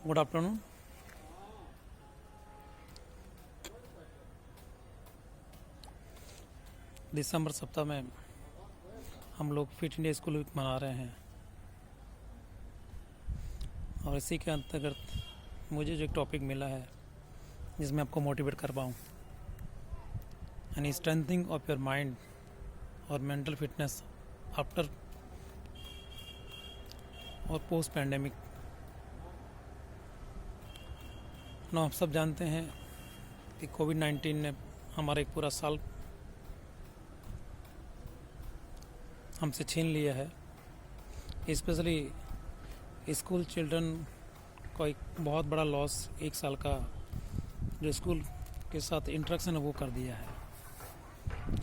Good afternoon. दिसंबर सप्ताह में हम लोग फिट इंडिया स्कूल वीक मना रहे हैं और इसी के अंतर्गत मुझे जो एक टॉपिक मिला है जिसमें आपको मोटिवेट कर पाऊँ, यानी स्ट्रेंथनिंग ऑफ योर माइंड और मेंटल फिटनेस आफ्टर और पोस्ट पैंडेमिक। ना हम सब जानते हैं कि कोविड-19 ने हमारा एक पूरा साल हमसे छीन लिया है। स्पेशली स्कूल चिल्ड्रन को एक बहुत बड़ा लॉस, एक साल का जो स्कूल के साथ इंटरेक्शन है वो कर दिया है।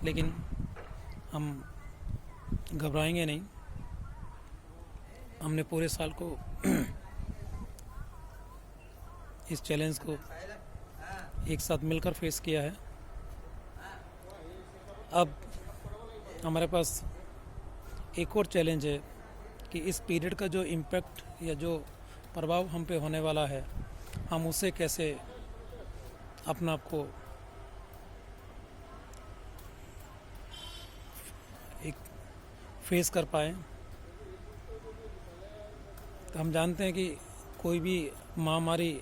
लेकिन हम घबराएंगे नहीं। हमने पूरे साल को इस चैलेंज को एक साथ मिलकर फेस किया है। अब हमारे पास एक और चैलेंज है कि इस पीरियड का जो इम्पैक्ट या जो प्रभाव हम पे होने वाला है, हम उसे कैसे अपना आप को एक फेस कर पाए। तो हम जानते हैं कि कोई भी महामारी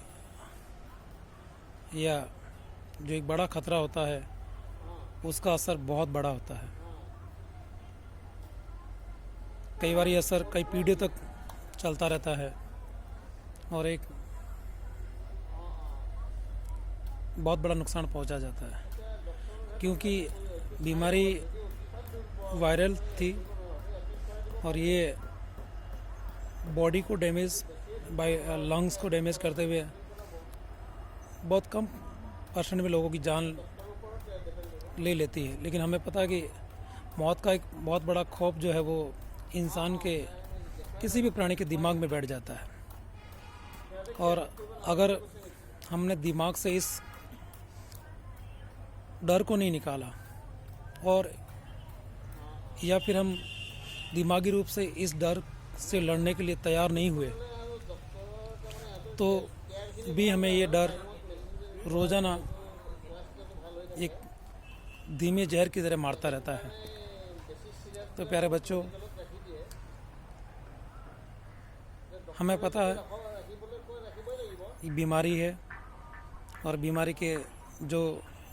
या जो एक बड़ा खतरा होता है उसका असर बहुत बड़ा होता है। कई बार ये असर कई पीढ़ियों तक चलता रहता है और एक बहुत बड़ा नुकसान पहुंचा जाता है, क्योंकि बीमारी वायरल थी और ये बॉडी को डैमेज बाय लंग्स को डैमेज करते हुए बहुत कम परसेंट में लोगों की जान ले लेती है। लेकिन हमें पता है कि मौत का एक बहुत बड़ा खौफ जो है वो इंसान के किसी भी प्राणी के दिमाग में बैठ जाता है। और अगर हमने दिमाग से इस डर को नहीं निकाला और या फिर हम दिमागी रूप से इस डर से लड़ने के लिए तैयार नहीं हुए, तो भी हमें ये डर रोज़ाना एक धीमे जहर की तरह मारता रहता है। तो प्यारे बच्चों, हमें पता है कि बीमारी है और बीमारी के जो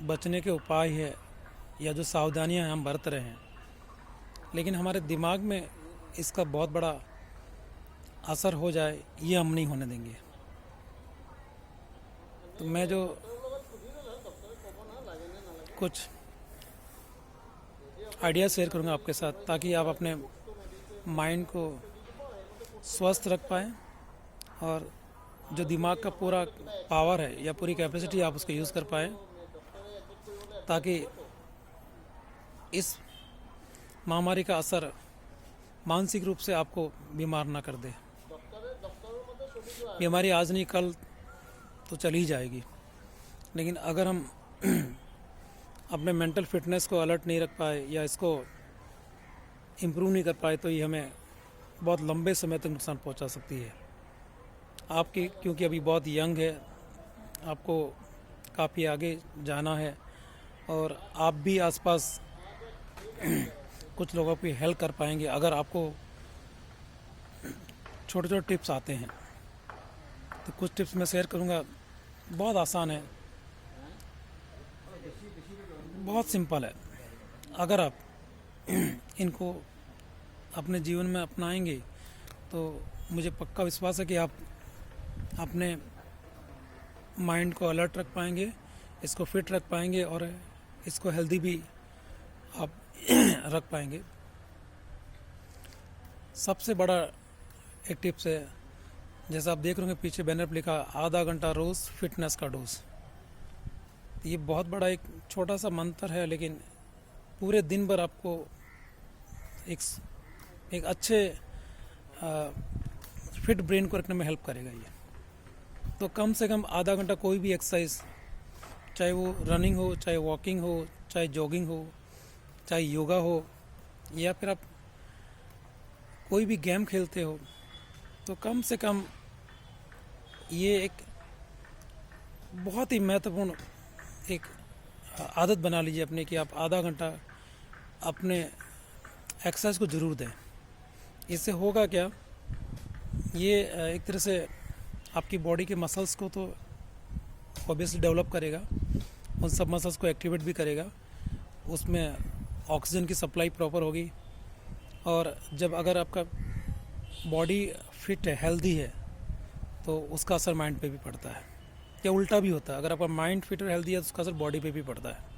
बचने के उपाय है या जो सावधानियां हम बरत रहे हैं, लेकिन हमारे दिमाग में इसका बहुत बड़ा असर हो जाए ये हम नहीं होने देंगे। तो मैं जो कुछ आइडिया शेयर करूंगा आपके साथ, ताकि आप अपने माइंड को स्वस्थ रख पाएँ और जो दिमाग का पूरा पावर है या पूरी कैपेसिटी आप उसको यूज़ कर पाएँ, ताकि इस महामारी का असर मानसिक रूप से आपको बीमार ना कर दे। बीमारी आज नहीं कल तो चली ही जाएगी, लेकिन अगर हम अपने मेंटल फिटनेस को अलर्ट नहीं रख पाए या इसको इम्प्रूव नहीं कर पाए, तो ये हमें बहुत लंबे समय तक नुकसान पहुंचा सकती है। आपकी क्योंकि अभी बहुत यंग है, आपको काफ़ी आगे जाना है और आप भी आसपास कुछ लोगों की हेल्प कर पाएंगे अगर आपको छोटे छोटे टिप्स आते हैं। तो कुछ टिप्स मैं शेयर करूंगा, बहुत आसान है, बहुत सिंपल है। अगर आप इनको अपने जीवन में अपनाएंगे तो मुझे पक्का विश्वास है कि आप अपने माइंड को अलर्ट रख पाएंगे, इसको फिट रख पाएंगे और इसको हेल्दी भी आप रख पाएंगे। सबसे बड़ा एक टिप्स है, जैसा आप देख रहे होंगे पीछे बैनर पर लिखा आधा घंटा रोज़ फिटनेस का डोज। ये बहुत बड़ा एक छोटा सा मंत्र है, लेकिन पूरे दिन भर आपको एक अच्छे फिट ब्रेन को रखने में हेल्प करेगा ये। तो कम से कम आधा घंटा कोई भी एक्सरसाइज, चाहे वो रनिंग हो, चाहे वॉकिंग हो, चाहे जॉगिंग हो, चाहे योगा हो, या फिर आप कोई भी गेम खेलते हो, तो कम से कम ये एक बहुत ही महत्वपूर्ण एक आदत बना लीजिए अपने कि आप आधा घंटा अपने एक्सरसाइज को ज़रूर दें। इससे होगा क्या, ये एक तरह से आपकी बॉडी के मसल्स को तो ऑब्वियसली डेवलप करेगा, उन सब मसल्स को एक्टिवेट भी करेगा, उसमें ऑक्सीजन की सप्लाई प्रॉपर होगी। और जब अगर आपका बॉडी फिट है, हेल्दी है, तो उसका असर माइंड पे भी पड़ता है, या उल्टा भी होता है। अगर आपका माइंड फिट और हेल्दी है तो उसका असर बॉडी पे भी पड़ता है।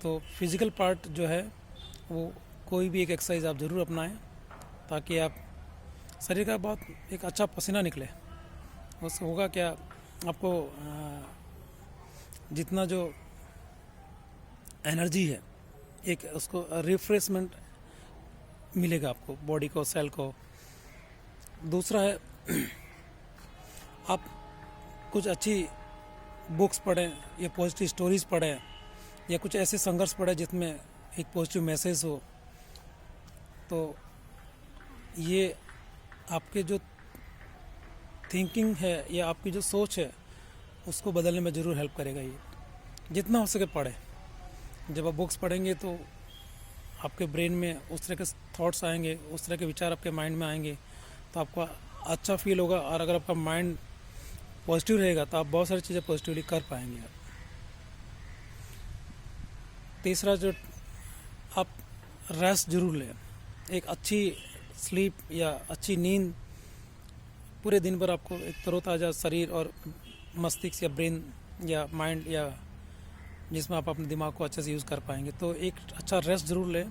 तो फिज़िकल पार्ट जो है वो कोई भी एक एक्सरसाइज आप ज़रूर अपनाएं, ताकि आप शरीर का बहुत एक अच्छा पसीना निकले। उससे होगा क्या, आपको जितना जो एनर्जी है, एक उसको रिफ्रेशमेंट मिलेगा आपको, बॉडी को, सेल को। दूसरा है आप कुछ अच्छी बुक्स पढ़ें, या पॉजिटिव स्टोरीज़ पढ़ें, या कुछ ऐसे संघर्ष पढ़ें जिसमें एक पॉजिटिव मैसेज हो। तो ये आपके जो थिंकिंग है या आपकी जो सोच है उसको बदलने में ज़रूर हेल्प करेगा। ये जितना हो सके पढ़ें। जब आप बुक्स पढ़ेंगे तो आपके ब्रेन में उस तरह के थॉट्स आएंगे, उस तरह के विचार आपके माइंड में आएंगे, तो आपको अच्छा फील होगा। और अगर आपका माइंड पॉजिटिव रहेगा तो आप बहुत सारी चीज़ें पॉजिटिवली कर पाएंगे। तीसरा, जो आप रेस्ट ज़रूर लें। एक अच्छी स्लीप या अच्छी नींद पूरे दिन भर आपको एक तरोताज़ा शरीर और मस्तिष्क या ब्रेन या माइंड या जिसमें आप अपने दिमाग को अच्छे से यूज़ कर पाएंगे। तो एक अच्छा रेस्ट ज़रूर लें।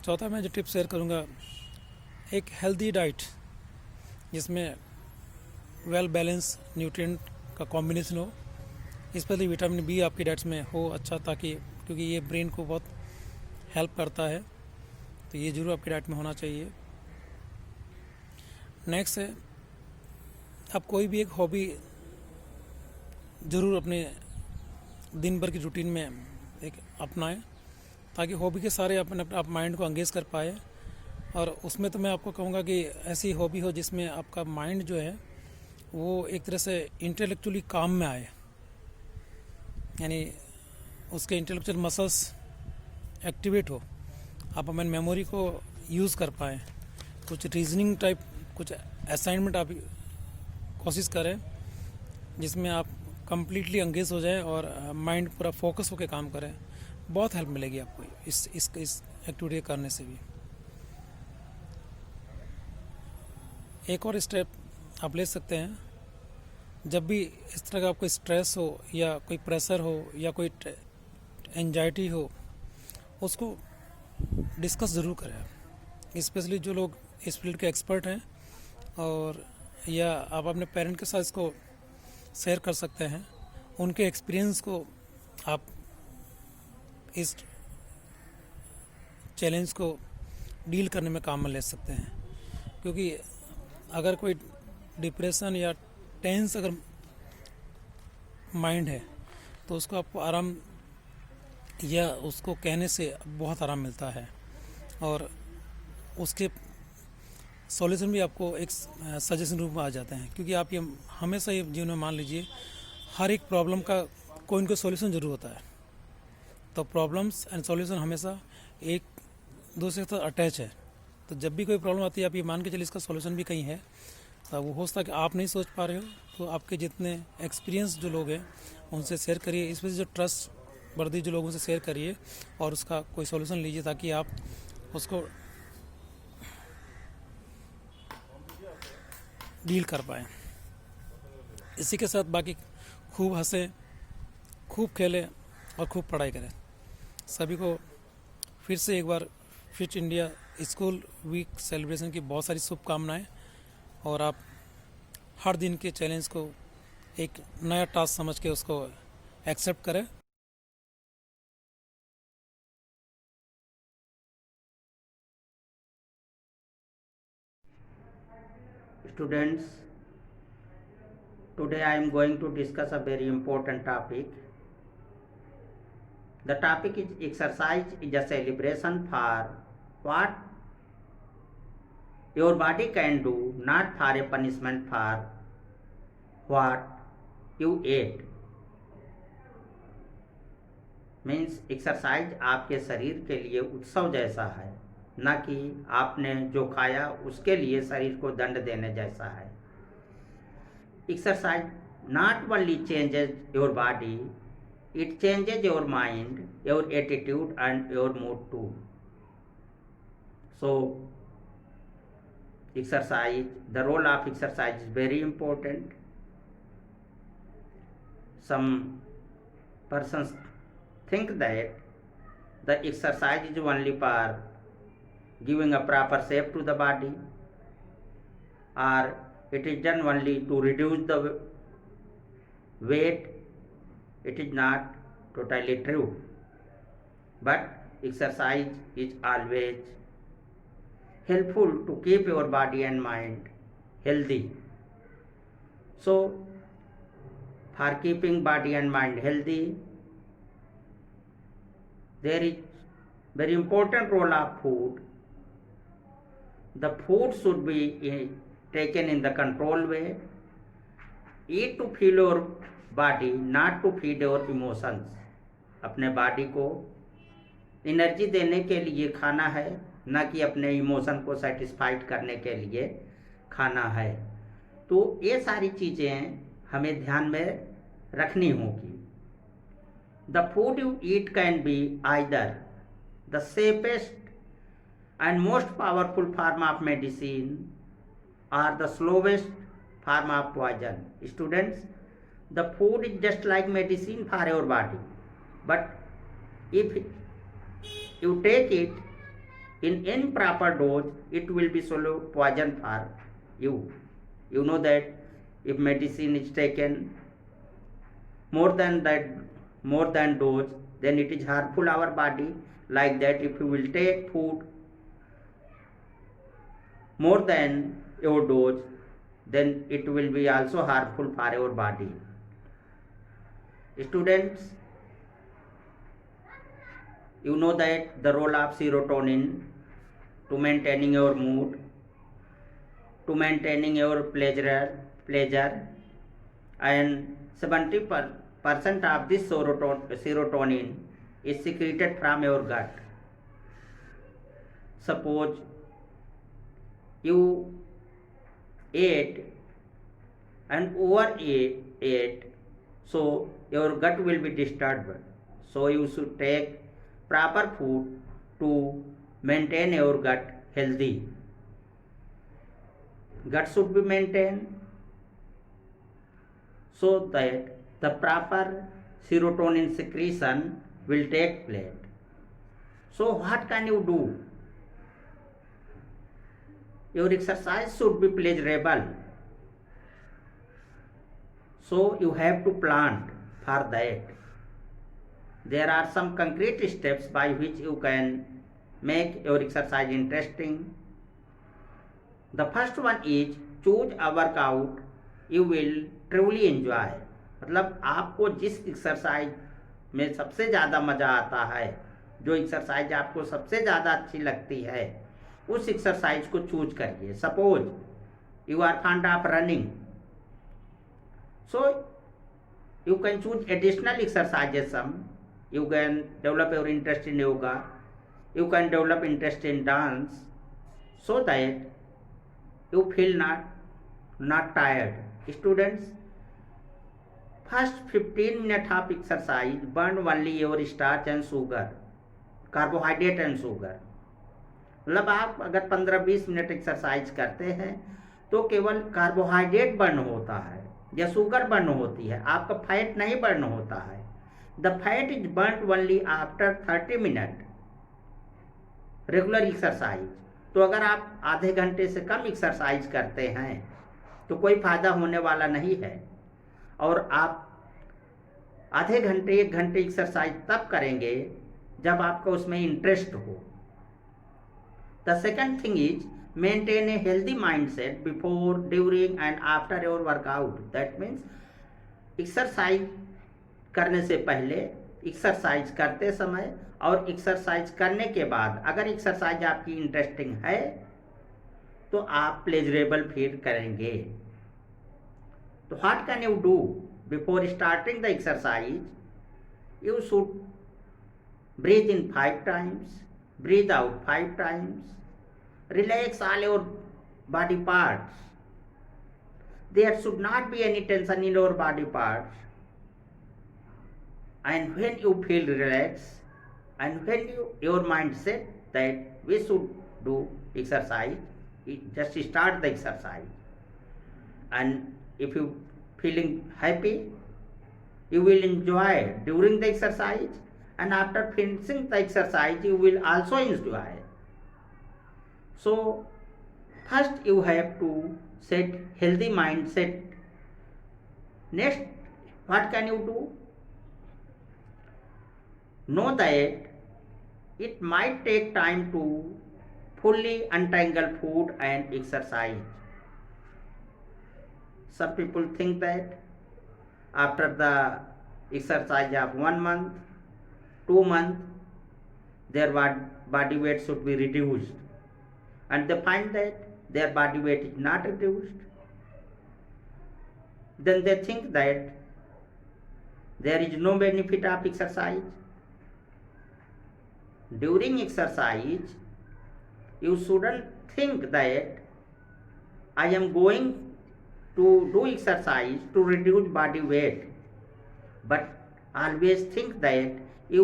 चौथा मैं जो टिप शेयर करूँगा, एक हेल्दी डाइट जिसमें वेल बैलेंस न्यूट्रिएंट का कॉम्बिनेशन हो, स्पेशली विटामिन बी आपकी डाइट्स में हो अच्छा, ताकि क्योंकि ये ब्रेन को बहुत हेल्प करता है, तो ये ज़रूर आपकी डाइट में होना चाहिए। नेक्स्ट है, आप कोई भी एक हॉबी ज़रूर अपने दिन भर की रूटीन में एक अपनाएं, ताकि हॉबी के सारे अपने आप माइंड को एंगेज कर पाए। और उसमें तो मैं आपको कहूँगा कि ऐसी हॉबी हो जिसमें आपका माइंड जो है वो एक तरह से इंटेलेक्चुअली काम में आए, यानी उसके इंटेलेक्चुअल मसल्स एक्टिवेट हो, आप अपनी मेमोरी को यूज़ कर पाएँ। कुछ रीजनिंग टाइप कुछ असाइनमेंट आप कोशिश करें जिसमें आप कंप्लीटली एंगेज हो जाए और माइंड पूरा फोकस होकर काम करें। बहुत हेल्प मिलेगी आपको इस एक्टिविटी करने से भी। एक और स्टेप आप ले सकते हैं, जब भी इस तरह का आपको स्ट्रेस हो या कोई प्रेशर हो या कोई एंजाइटी हो, उसको डिस्कस ज़रूर करें। स्पेशली जो लोग इस फील्ड के एक्सपर्ट हैं, और या आप अपने पेरेंट के साथ इसको शेयर कर सकते हैं। उनके एक्सपीरियंस को आप इस चैलेंज को डील करने में काम में ले सकते हैं। क्योंकि अगर कोई डिप्रेशन या टेंस अगर माइंड है तो उसको आपको आराम या उसको कहने से बहुत आराम मिलता है, और उसके सॉल्यूशन भी आपको एक सजेशन रूप में आ जाते हैं। क्योंकि आप ये हमेशा ये जीवन में मान लीजिए, हर एक प्रॉब्लम का कोई न कोई सॉल्यूशन ज़रूर होता है। तो प्रॉब्लम्स एंड सॉल्यूशन हमेशा एक दूसरे के साथ अटैच है। तो जब भी कोई प्रॉब्लम आती है, आप ये मान के चलिए इसका सॉल्यूशन भी कहीं है। तो वो हो सकता है कि आप नहीं सोच पा रहे हो, तो आपके जितने एक्सपीरियंस जो लोग हैं उनसे शेयर करिए, इसमें जो ट्रस्ट वर्दी जो लोगों से शेयर करिए और उसका कोई सॉल्यूशन लीजिए, ताकि आप उसको डील कर पाएँ। इसी के साथ बाकी खूब हंसें, खूब खेलें और खूब पढ़ाई करें। सभी को फिर से एक बार fit India school week celebration की बहुत सारी शुभकामनाएं, और आप हर दिन के चैलेंज को एक नया टास्क समझ के उसको एक्सेप्ट करें। Students, today I am going to discuss a very important topic. The topic is exercise is a celebration for what? your body can do not for a punishment for what you ate. Means exercise आपके शरीर के लिए उत्सव जैसा है, न कि आपने जो खाया उसके लिए शरीर को दंड देने जैसा है। Exercise not only changes your body, it changes your mind, your attitude and your mood too. So exercise, the role of exercise is very important. Some persons think that the exercise is only for giving a proper shape to the body, or it is done only to reduce the weight. It is not totally true, but exercise is always helpful to keep your body and mind healthy. So for keeping body and mind healthy, there is very important role of food. The food should be taken in the controlled way. Eat to feed your body, not to feed your emotions. अपने body को energy देने के लिए खाना है, न कि अपने इमोशन को सेटिस्फाइड करने के लिए खाना है। तो ये सारी चीज़ें हमें ध्यान में रखनी होगी। The food you eat can be either the safest and most powerful form of medicine or the slowest form of poison. Students, the food is just like medicine for your body, but if you take it in improper dose, it will be solo poison for you. You know that if medicine is taken more than dose, then it is harmful our body. Like that, if you will take food more than your dose, then it will be also harmful for your body. Students, you know that the role of serotonin to maintaining your mood, to maintaining your pleasure, and 70% of this serotonin is secreted from your gut. Suppose you ate and overate, so your gut will be disturbed. So you should take proper food to maintain your gut healthy. Gut should be maintained so that the proper serotonin secretion will take place. So what can you do? Your exercise should be pleasurable. So you have to plan for that. There are some concrete steps by which you can make your exercise interesting. The first one is choose a workout you will truly enjoy. मतलब आपको जिस exercise में सबसे ज़्यादा मज़ा आता है, जो एक्सरसाइज आपको सबसे ज़्यादा अच्छी लगती है, उस एक्सरसाइज को चूज करिए। Suppose you are fond of running, so you can choose additional exercises some. You can develop your interest in yoga, you can develop interest in dance, so that you feel not tired. Students, first 15 minutes of exercise burn only your starch and sugar, carbohydrate and sugar. मतलब आप अगर 15-20 minute exercise करते हैं तो केवल carbohydrate burn होता है या शुगर बर्न होती है, आपका फैट नहीं बर्न होता है. The fat is burnt only after 30 minutes regular exercise. तो अगर आप आधे घंटे से कम एक्सरसाइज करते हैं तो कोई फायदा होने वाला नहीं है, और आप आधे घंटे 1 घंटे एक्सरसाइज तब करेंगे जब आपका उसमें इंटरेस्ट हो. The second thing is maintain a healthy mindset before, during and after your workout. That means exercise करने से पहले, एक्सरसाइज करते समय और एक्सरसाइज करने के बाद, अगर एक्सरसाइज आपकी इंटरेस्टिंग है तो आप प्लेजरेबल फील करेंगे। तो what can you do before starting the exercise? You should breathe in 5 times, breathe out 5 times, relax all your body parts. There should not be any tension in your body parts. And when you feel relaxed, and when your mind set that we should do exercise, just start the exercise. And if you feeling happy, you will enjoy during the exercise, and after finishing the exercise you will also enjoy. So first you have to set healthy mindset. Next, what can you do? Know that it might take time to fully untangle food and exercise. Some people think that after the exercise of 1 month, 2 months, their body weight should be reduced, and they find that their body weight is not reduced. Then they think that there is no benefit of exercise. During exercise, you shouldn't think that I am going to do exercise to reduce body weight, but always think that you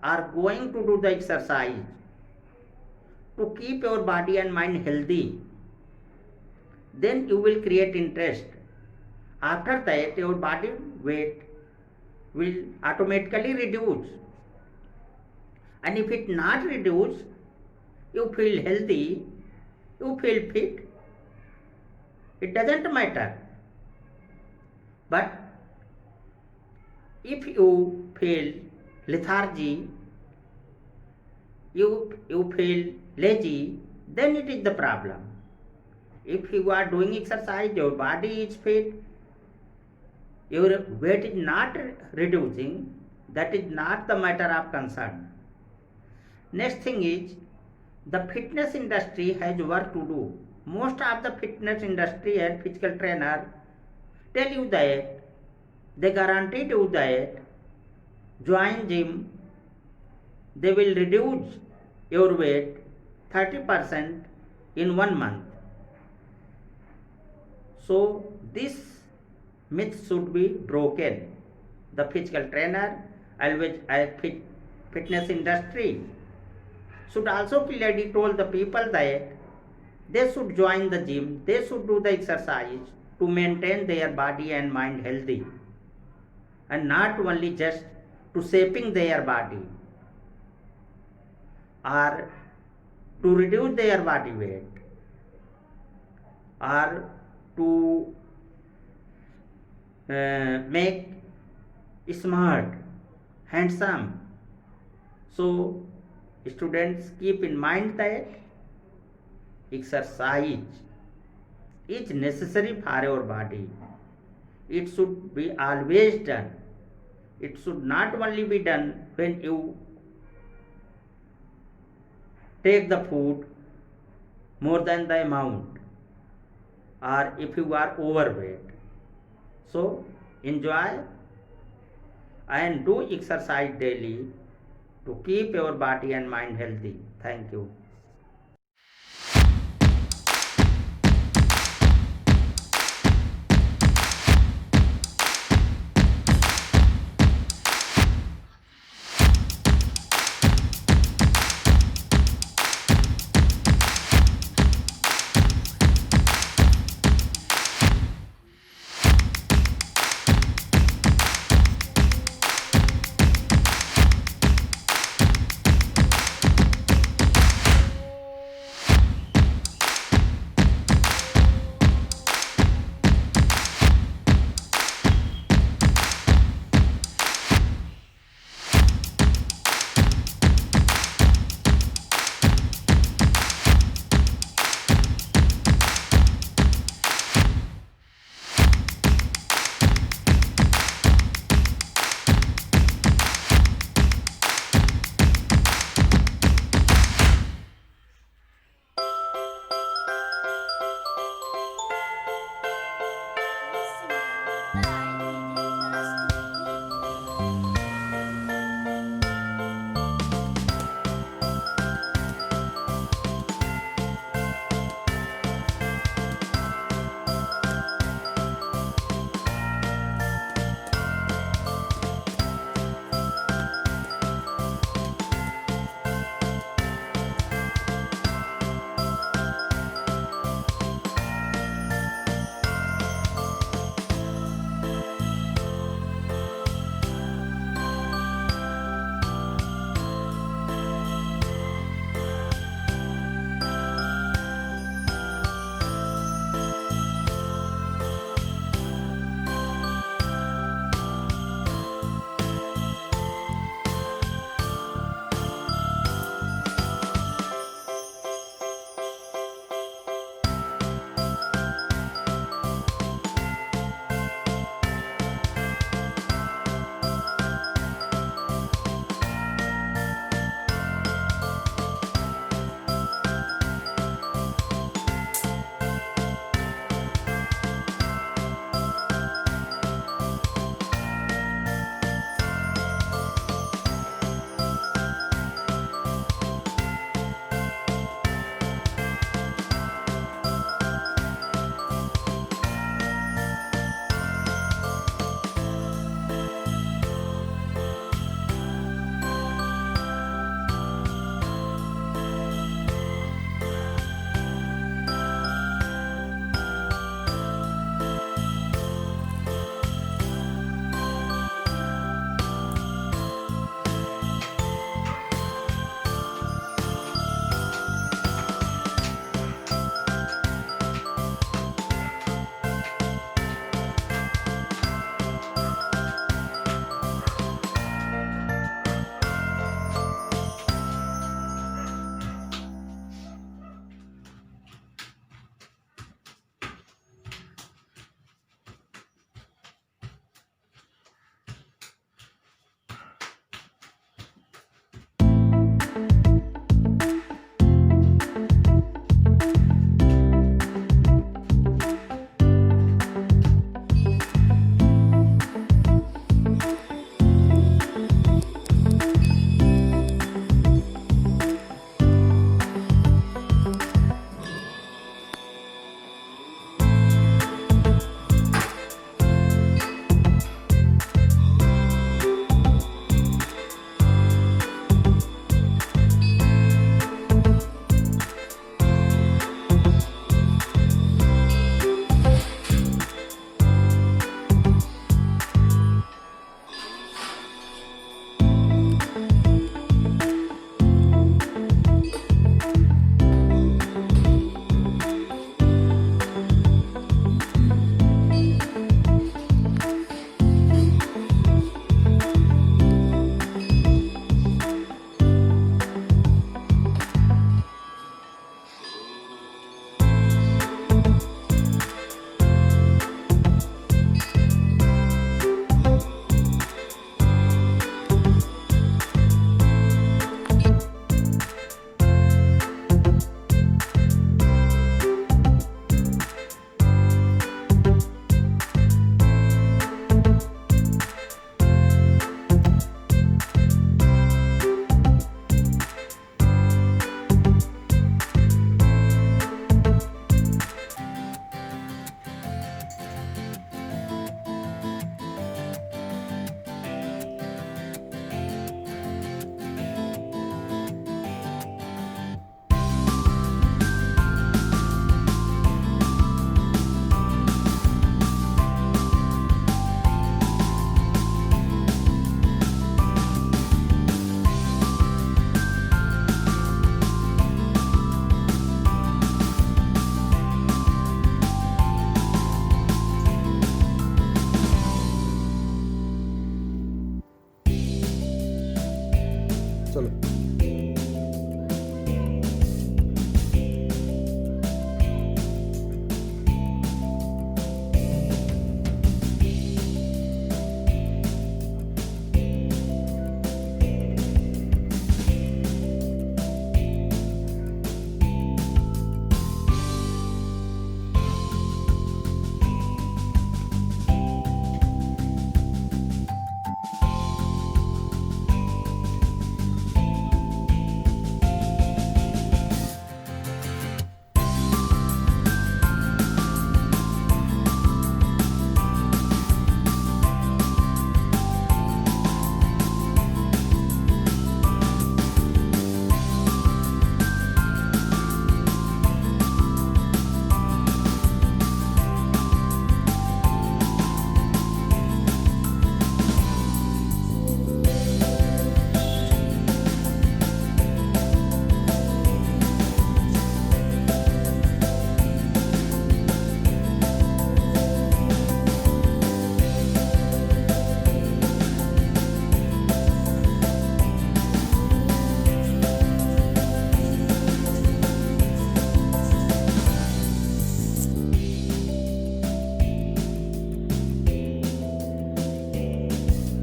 are going to do the exercise to keep your body and mind healthy. Then you will create interest. After that, your body weight will automatically reduce. And if it not reduce, you feel healthy, you feel fit, it doesn't matter. But if you feel lethargy, you feel lazy, then it is the problem. If you are doing exercise, your body is fit, your weight is not reducing, that is not the matter of concern. Next thing is, the fitness industry has work to do. Most of the fitness industry and physical trainer tell you that they guaranteed you that join gym, they will reduce your weight 30% in 1 month. So this myth should be broken. The physical trainer, always fitness industry should also clearly told the people that they should join the gym, they should do the exercise to maintain their body and mind healthy, and not only just to shaping their body or to reduce their body weight or to make smart, handsome. So students, keep in mind that exercise is necessary for your body. It should be always done. It should not only be done when you take the food more than the amount or if you are overweight. So enjoy and do exercise daily to keep your body and mind healthy. Thank you.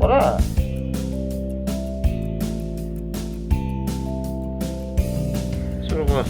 করা শুরু কর।